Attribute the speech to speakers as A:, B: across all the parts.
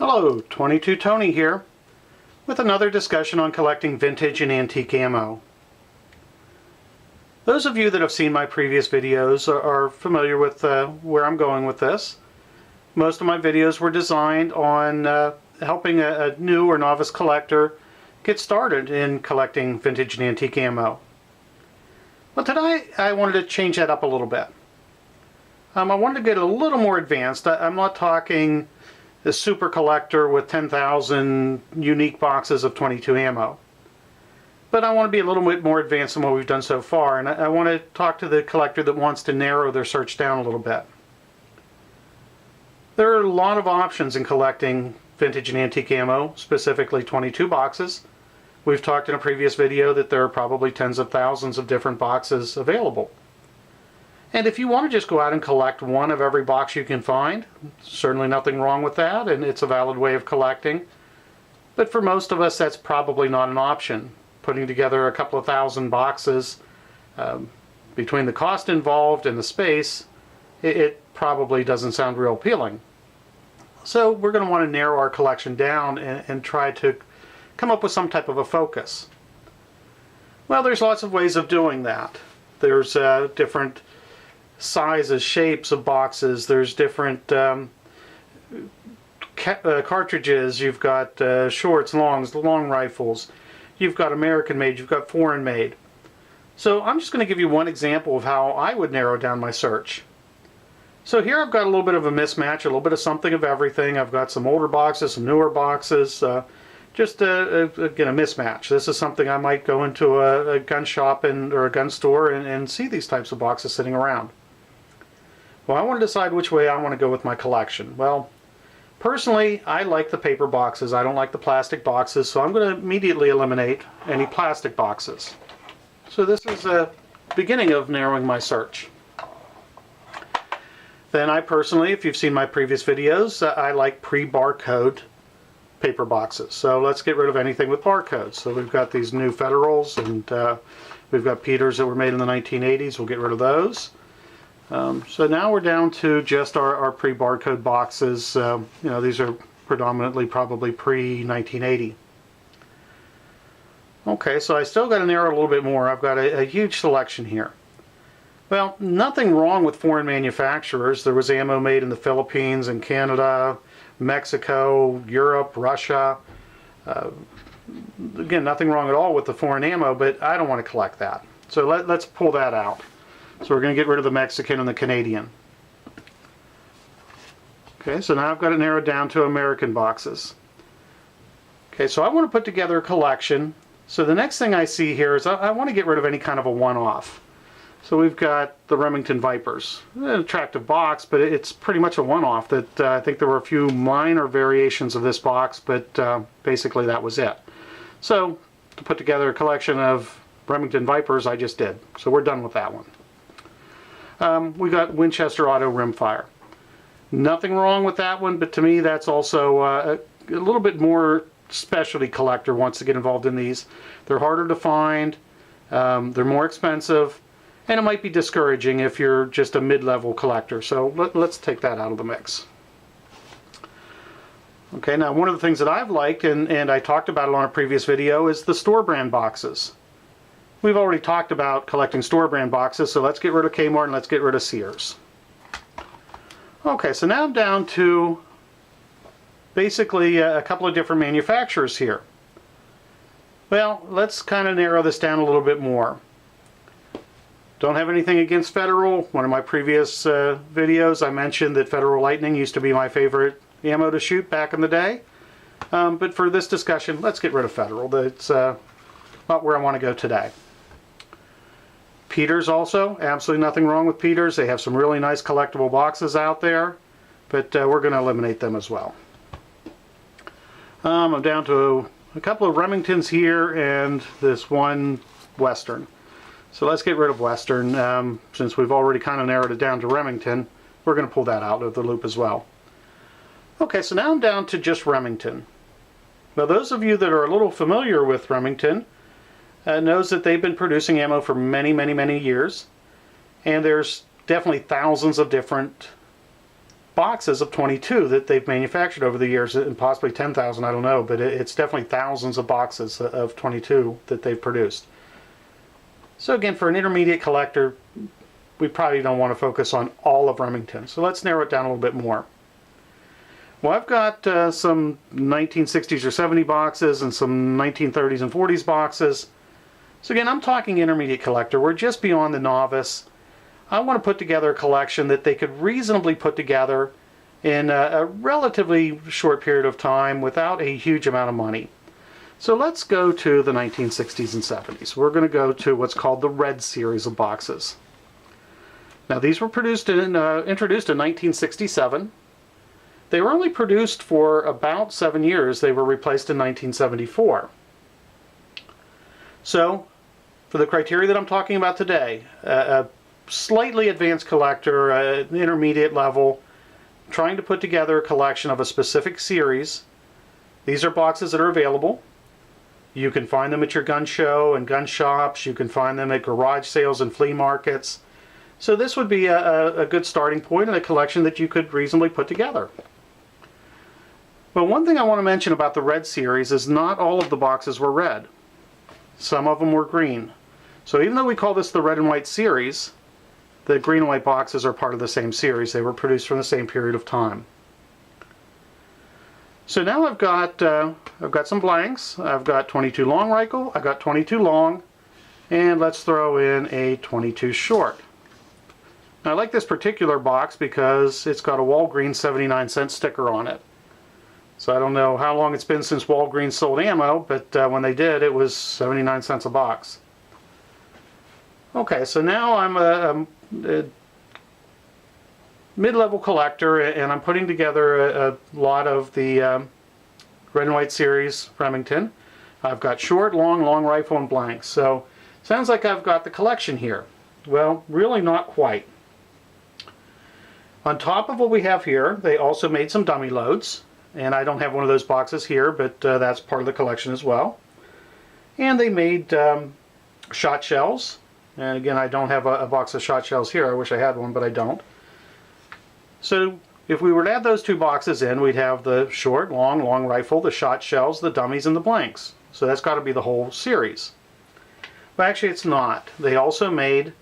A: Hello, 22 Tony here with another discussion on collecting vintage and antique ammo. Those of you that have seen my previous videos are familiar with where I'm going with this. Most of my videos were designed on helping a new or novice collector get started in collecting vintage and antique ammo. But today I wanted to change that up a little bit. I wanted to get a little more advanced. I'm not talking the super collector with 10,000 unique boxes of 22 ammo. But I want to be a little bit more advanced than what we've done so far, and I want to talk to the collector that wants to narrow their search down a little bit. There are a lot of options in collecting vintage and antique ammo, specifically 22 boxes. We've talked in a previous video that there are probably tens of thousands of different boxes available. And if you want to just go out and collect one of every box you can find, certainly nothing wrong with that, and it's a valid way of collecting. But for most of us, that's probably not an option. Putting together a couple of thousand boxes, between the cost involved and the space, it probably doesn't sound real appealing. So we're going to want to narrow our collection down and try to come up with some type of a focus. Well, there's lots of ways of doing that. There's different sizes, shapes of boxes. There's different cartridges. You've got shorts, longs, long rifles. You've got American made, you've got foreign made. So I'm just going to give you one example of how I would narrow down my search. So here I've got a little bit of a mismatch, a little bit of something of everything. I've got some older boxes, some newer boxes, just again a mismatch. This is something I might go into a gun shop or a gun store and see these types of boxes sitting around. Well, I want to decide which way I want to go with my collection. Well, personally, I like the paper boxes. I don't like the plastic boxes, so I'm going to immediately eliminate any plastic boxes. So this is a beginning of narrowing my search. Then I personally, if you've seen my previous videos, I like pre-barcode paper boxes. So let's get rid of anything with barcodes. So we've got these new Federals, and we've got Peters that were made in the 1980s. We'll get rid of those. So now we're down to just our pre-barcode boxes. You know, these are predominantly probably pre-1980. Okay, so I still got to narrow a little bit more. I've got a huge selection here. Well, nothing wrong with foreign manufacturers. There was ammo made in the Philippines and Canada, Mexico, Europe, Russia. Again, nothing wrong at all with the foreign ammo, but I don't want to collect that. So let's pull that out. So we're going to get rid of the Mexican and the Canadian. Okay, so now I've got it narrowed down to American boxes. Okay, so I want to put together a collection. So the next thing I see here is I want to get rid of any kind of a one-off. So we've got the Remington Vipers. An attractive box, but it's pretty much a one-off. That I think there were a few minor variations of this box, but basically that was it. So to put together a collection of Remington Vipers, I just did. So we're done with that one. We got Winchester Auto Rimfire. Nothing wrong with that one, but to me that's also a little bit more specialty collector wants to get involved in these. They're harder to find, they're more expensive, and it might be discouraging if you're just a mid-level collector. So let's take that out of the mix. Okay, now one of the things that I've liked, and I talked about it on a previous video, is the store brand boxes. We've already talked about collecting store brand boxes, so let's get rid of Kmart and let's get rid of Sears. Okay, so now I'm down to basically a couple of different manufacturers here. Well, let's kind of narrow this down a little bit more. Don't have anything against Federal. One of my previous videos I mentioned that Federal Lightning used to be my favorite ammo to shoot back in the day. But for this discussion, let's get rid of Federal. That's not where I want to go today. Peters also, absolutely nothing wrong with Peters. They have some really nice collectible boxes out there, but we're going to eliminate them as well. I'm down to a couple of Remingtons here and this one Western. So let's get rid of Western. Since we've already kind of narrowed it down to Remington, we're going to pull that out of the loop as well. Okay, so now I'm down to just Remington. Now those of you that are a little familiar with Remington knows that they've been producing ammo for many, many, many years. And there's definitely thousands of different boxes of 22 that they've manufactured over the years, and possibly 10,000, I don't know, but it's definitely thousands of boxes of 22 that they've produced. So again, for an intermediate collector, we probably don't want to focus on all of Remington. So let's narrow it down a little bit more. Well, I've got some 1960s or 70 boxes and some 1930s and 40s boxes. So again, I'm talking intermediate collector. We're just beyond the novice. I want to put together a collection that they could reasonably put together in a relatively short period of time without a huge amount of money. So let's go to the 1960s and 70s. We're going to go to what's called the Red series of boxes. Now these were introduced in 1967. They were only produced for about 7 years. They were replaced in 1974. So, for the criteria that I'm talking about today, a slightly advanced collector, an intermediate level, trying to put together a collection of a specific series, these are boxes that are available. You can find them at your gun show and gun shops. You can find them at garage sales and flea markets. So this would be a good starting point in a collection that you could reasonably put together. Well, one thing I want to mention about the Red series is not all of the boxes were red. Some of them were green. So even though we call this the Red and White series, the green and white boxes are part of the same series. They were produced from the same period of time. So now I've got some blanks. I've got 22 long rifle. I've got 22 long, and let's throw in a 22 short. Now, I like this particular box because it's got a Walgreens 79-cent sticker on it. So I don't know how long it's been since Walgreens sold ammo, but when they did, it was 79 cents a box. Okay, so now I'm a mid-level collector, and I'm putting together a lot of the Red and White series Remington. I've got short, long rifle, and blanks. So sounds like I've got the collection here. Well, really not quite. On top of what we have here, they also made some dummy loads. And I don't have one of those boxes here, but that's part of the collection as well. And they made shot shells. And again, I don't have a box of shot shells here. I wish I had one, but I don't. So if we were to add those two boxes in, we'd have the short, long rifle, the shot shells, the dummies, and the blanks. So that's got to be the whole series. But actually it's not. They also made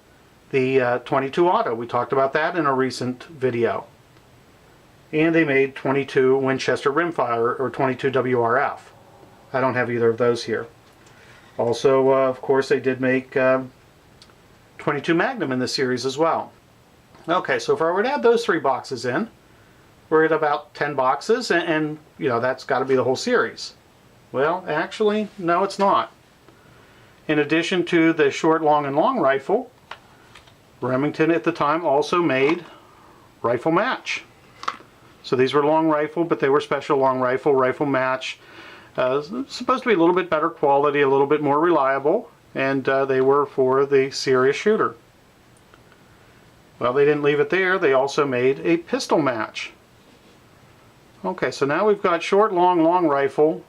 A: the 22 auto. We talked about that in a recent video. And they made 22 Winchester Rimfire or 22 WRF. I don't have either of those here. Also, of course, they did make 22 Magnum in this series as well. Okay, so if I were to add those three boxes in, we're at about 10 boxes, and you know, that's got to be the whole series. Well, actually, no, it's not. In addition to the short, long, and long rifle, Remington at the time also made rifle match. So these were long rifle, but they were special long rifle match. Supposed to be a little bit better quality, a little bit more reliable, and they were for the serious shooter. Well, they didn't leave it there. They also made a pistol match. Okay, so now we've got short, long rifle,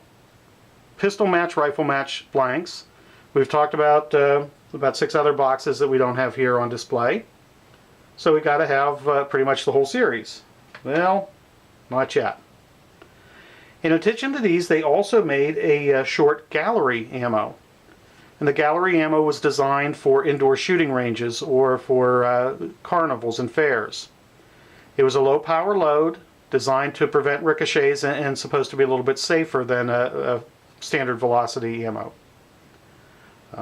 A: pistol match, rifle match blanks. We've talked about 6 other boxes that we don't have here on display. So we got to have pretty much the whole series. Well, not yet. In addition to these, they also made a short gallery ammo. And the gallery ammo was designed for indoor shooting ranges or for carnivals and fairs. It was a low power load designed to prevent ricochets and supposed to be a little bit safer than a standard velocity ammo.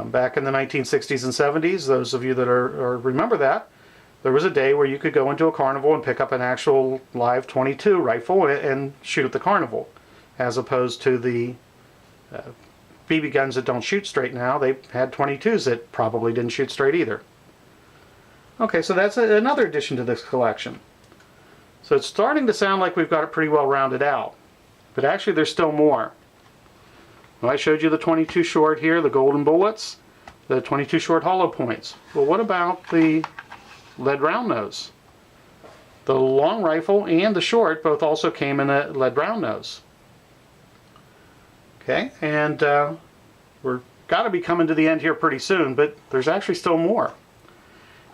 A: Back in the 1960s and 70s, those of you that remember that, there was a day where you could go into a carnival and pick up an actual live 22 rifle and shoot at the carnival, as opposed to the BB guns that don't shoot straight now. They had 22s that probably didn't shoot straight either. Okay, so that's another addition to this collection. So it's starting to sound like we've got it pretty well rounded out, but actually there's still more. Well, I showed you the 22 short here, the golden bullets, the 22 short hollow points. Well, what about the lead round nose? The long rifle and the short both also came in a lead round nose. Okay, and we're got to be coming to the end here pretty soon, but there's actually still more.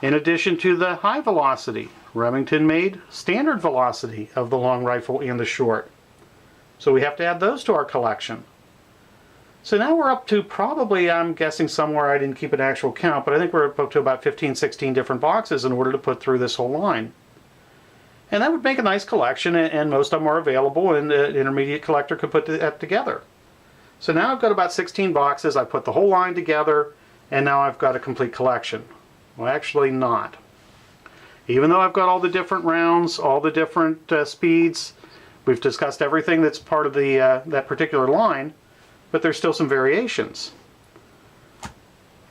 A: In addition to the high velocity Remington made standard velocity of the long rifle and the short. So we have to add those to our collection. So now we're up to probably, I'm guessing somewhere, I didn't keep an actual count, but I think we're up to about 15, 16 different boxes in order to put through this whole line. And that would make a nice collection, and most of them are available, and the intermediate collector could put that together. So now I've got about 16 boxes. I put the whole line together, and now I've got a complete collection. Well, actually not. Even though I've got all the different rounds, all the different speeds, we've discussed everything that's part of the that particular line, but there's still some variations.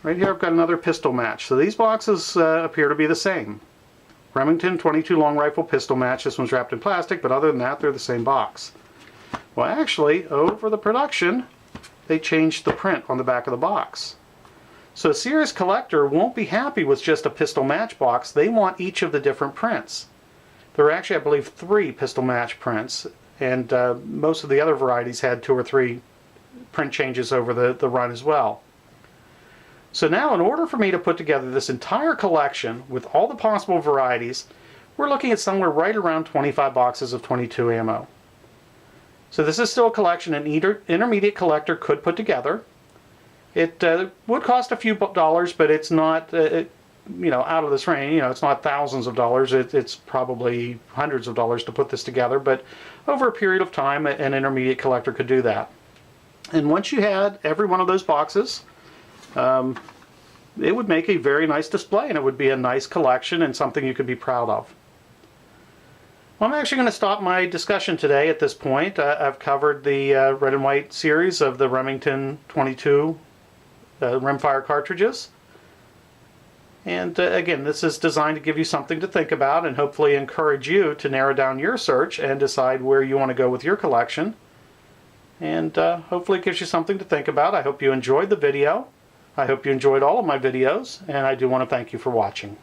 A: Right here I've got another pistol match. So these boxes appear to be the same. Remington 22 long rifle pistol match. This one's wrapped in plastic, but other than that, they're the same box. Well, actually, over the production, they changed the print on the back of the box. So a serious collector won't be happy with just a pistol match box. They want each of the different prints. There are actually, I believe, 3 pistol match prints, and most of the other varieties had 2 or 3 print changes over the run as well. So now, in order for me to put together this entire collection with all the possible varieties, we're looking at somewhere right around 25 boxes of 22 ammo. So this is still a collection an intermediate collector could put together. It would cost a few dollars, but it's not, out of this range. It's not thousands of dollars. It's probably hundreds of dollars to put this together. But over a period of time, an intermediate collector could do that. And once you had every one of those boxes, it would make a very nice display, and it would be a nice collection and something you could be proud of. Well, I'm actually going to stop my discussion today at this point. I've covered the red and white series of the Remington 22 Rimfire cartridges. And again, this is designed to give you something to think about and hopefully encourage you to narrow down your search and decide where you want to go with your collection. And hopefully it gives you something to think about. I hope you enjoyed the video. I hope you enjoyed all of my videos, and I do want to thank you for watching.